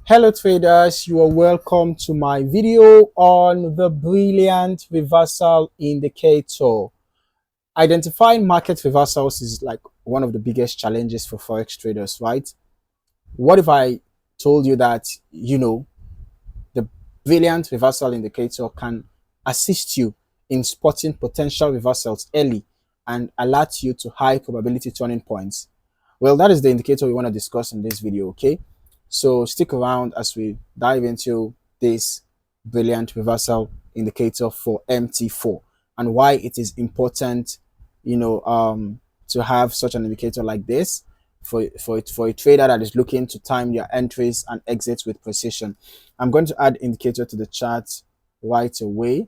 Hello traders, you are welcome to my video on the brilliant reversal indicator. Identifying market reversals is like one of the biggest challenges for Forex traders, right? What if I told you that, the brilliant reversal indicator can assist you in spotting potential reversals early and alert you to high probability turning points? Well, that is the indicator we want to discuss in this video, okay? So stick around as we dive into this brilliant reversal indicator for MT4 and why it is important, to have such an indicator like this for a trader that is looking to time their entries and exits with precision. I'm going to add indicator to the chart right away.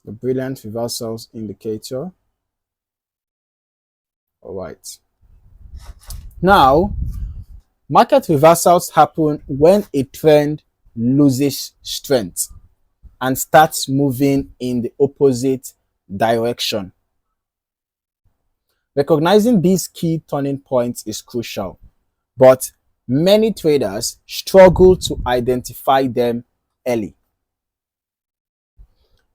The brilliant reversals indicator. All right. Now, market reversals happen when a trend loses strength and starts moving in the opposite direction. Recognizing these key turning points is crucial, but many traders struggle to identify them early.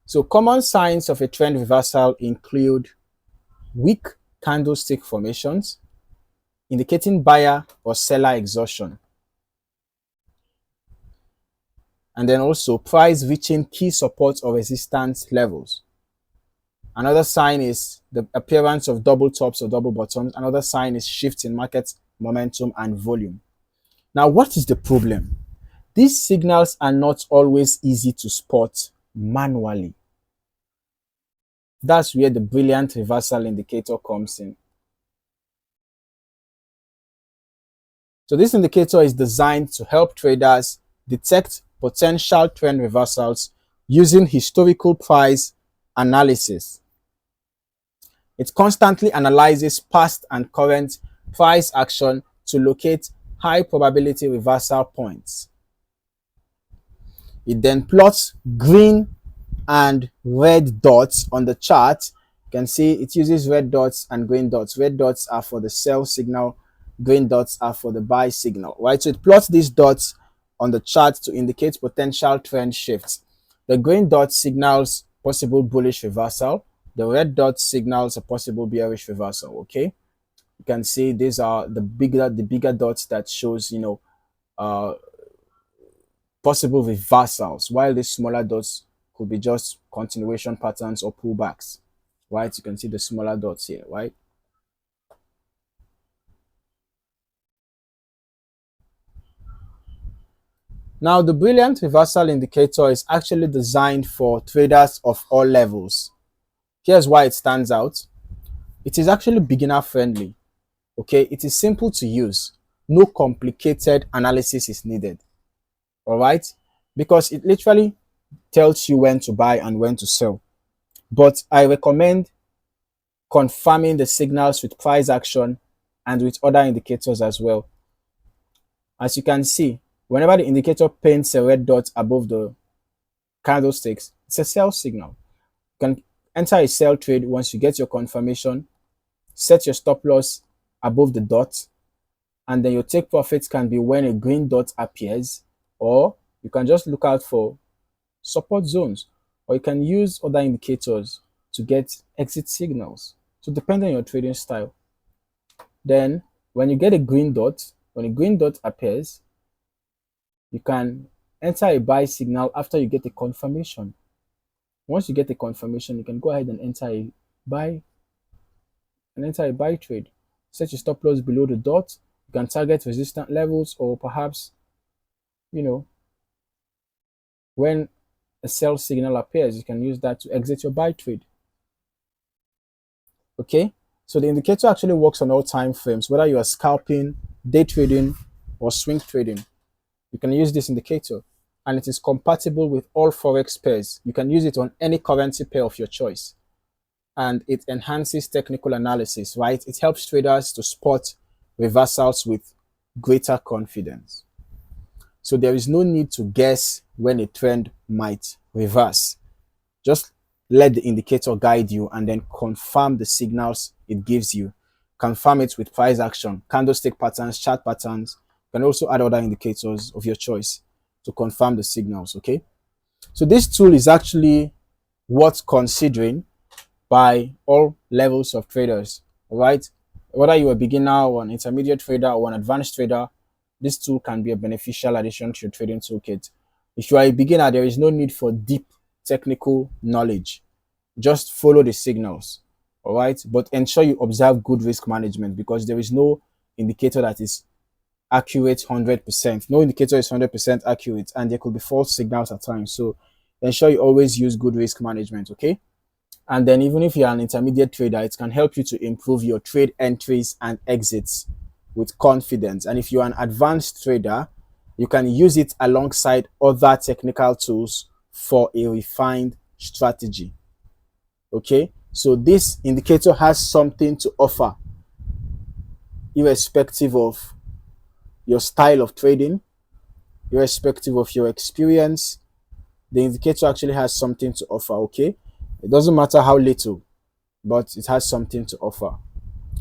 So common signs of a trend reversal include weak candlestick formations, indicating buyer or seller exhaustion. And then also price reaching key support or resistance levels. Another sign is the appearance of double tops or double bottoms. Another sign is shifts in market momentum and volume. Now, what is the problem? These signals are not always easy to spot manually. That's where the brilliant reversal indicator comes in. So this indicator is designed to help traders detect potential trend reversals using historical price analysis. It constantly analyzes past and current price action to locate high probability reversal points. It then plots green and red dots on the chart. You can see it uses red dots and green dots. Red dots are for the sell signal, green dots are for the buy signal, right? So it plots these dots on the chart to indicate potential trend shifts. The green dot signals possible bullish reversal. The red dot signals a possible bearish reversal. Okay, you can see these are the bigger dots that shows possible reversals, while the smaller dots could be just continuation patterns or pullbacks. Right, you can see the smaller dots here, right? Now, the brilliant reversal indicator is actually designed for traders of all levels. Here's why it stands out. It is actually beginner friendly. Okay, it is simple to use. No complicated analysis is needed. All right, because it literally tells you when to buy and when to sell. But I recommend confirming the signals with price action and with other indicators as well. As you can see, whenever the indicator paints a red dot above the candlesticks, it's a sell signal. You can enter a sell trade once you get your confirmation, set your stop loss above the dot, and then your take profits can be when a green dot appears, or you can just look out for support zones, or you can use other indicators to get exit signals. So depending on your trading style. Then when you get a green dot, when a green dot appears, you can enter a buy signal after you get a confirmation. Once you get a confirmation, you can go ahead and enter a buy trade. Set your stop loss below the dot. You can target resistance levels, or perhaps, when a sell signal appears, you can use that to exit your buy trade. Okay, so the indicator actually works on all time frames, whether you are scalping, day trading, or swing trading. You can use this indicator, and it is compatible with all Forex pairs. You can use it on any currency pair of your choice, and it enhances technical analysis, right? It helps traders to spot reversals with greater confidence. So there is no need to guess when a trend might reverse. Just let the indicator guide you and then confirm the signals it gives you. confirm it with price action, candlestick patterns, chart patterns. You can also add other indicators of your choice to confirm the signals. Okay, so this tool is actually worth considering by all levels of traders. All right, whether you're a beginner or an intermediate trader or an advanced trader, this tool can be a beneficial addition to your trading toolkit. If you are a beginner, there is no need for deep technical knowledge. Just follow the signals. All right, but ensure you observe good risk management, because there is no indicator that is accurate 100%. No indicator is 100% accurate, and there could be false signals at times. So ensure you always use good risk management. Okay, and then even if you're an intermediate trader, it can help you to improve your trade entries and exits with confidence. And if you're an advanced trader, you can use it alongside other technical tools for a refined strategy. Okay, so this indicator has something to offer irrespective of your style of trading, irrespective of your experience. The indicator actually has something to offer. Okay, it doesn't matter how little, but it has something to offer.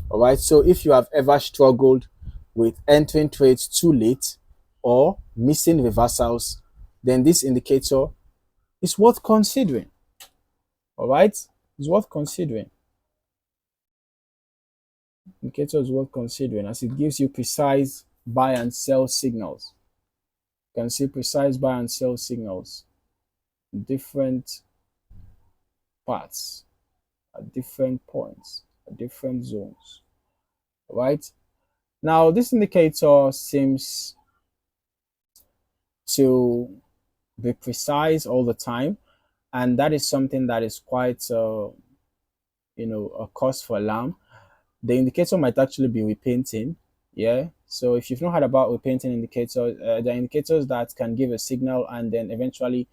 All right, so if you have ever struggled with entering trades too late or missing reversals, then this indicator is worth considering. All right, it's worth considering. Indicator is worth considering as it gives you precise buy and sell signals. You can see precise buy and sell signals in different parts, at different points, at different zones. All right, now this indicator seems to be precise all the time, and that is something that is quite a cause for alarm. The indicator might actually be repainting. Yeah, so if you've not heard about repainting indicators, the indicators that can give a signal, and then eventually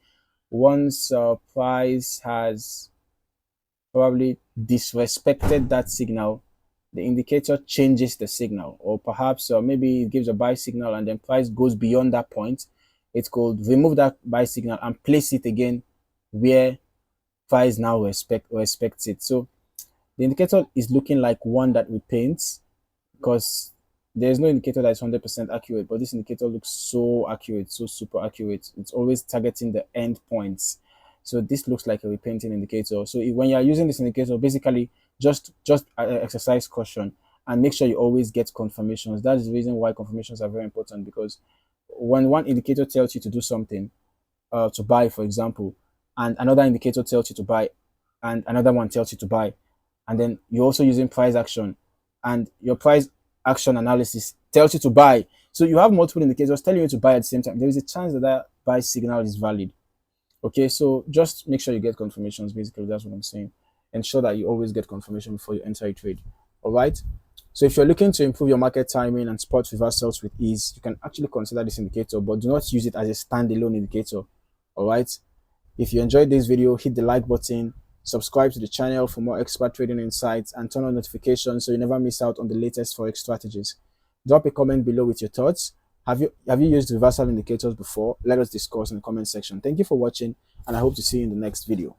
once price has probably disrespected that signal, the indicator changes the signal, or perhaps maybe it gives a buy signal and then price goes beyond that point. It could remove that buy signal and place it again where price now respects it. So the indicator is looking like one that repaints, because there's no indicator that is 100% accurate, but this indicator looks so accurate, so super accurate. It's always targeting the end points. So this looks like a repainting indicator. So when you are using this indicator, basically just exercise caution and make sure you always get confirmations. That is the reason why confirmations are very important, because when one indicator tells you to do something, to buy, for example, and another indicator tells you to buy, and another one tells you to buy, and then you're also using price action, and your price action analysis tells you to buy. So you have multiple indicators telling you to buy at the same time. There is a chance that that buy signal is valid. Okay, so just make sure you get confirmations. Basically, that's what I'm saying. Ensure that you always get confirmation before you enter a trade. All right. So if you're looking to improve your market timing and spot reversals with ease, you can actually consider this indicator, but do not use it as a standalone indicator. All right. If you enjoyed this video, hit the like button, subscribe to the channel for more expert trading insights, and turn on notifications so you never miss out on the latest Forex strategies. Drop a comment below with your thoughts. Have you used reversal indicators before? Let us discuss in the comment section. Thank you for watching, and I hope to see you in the next video.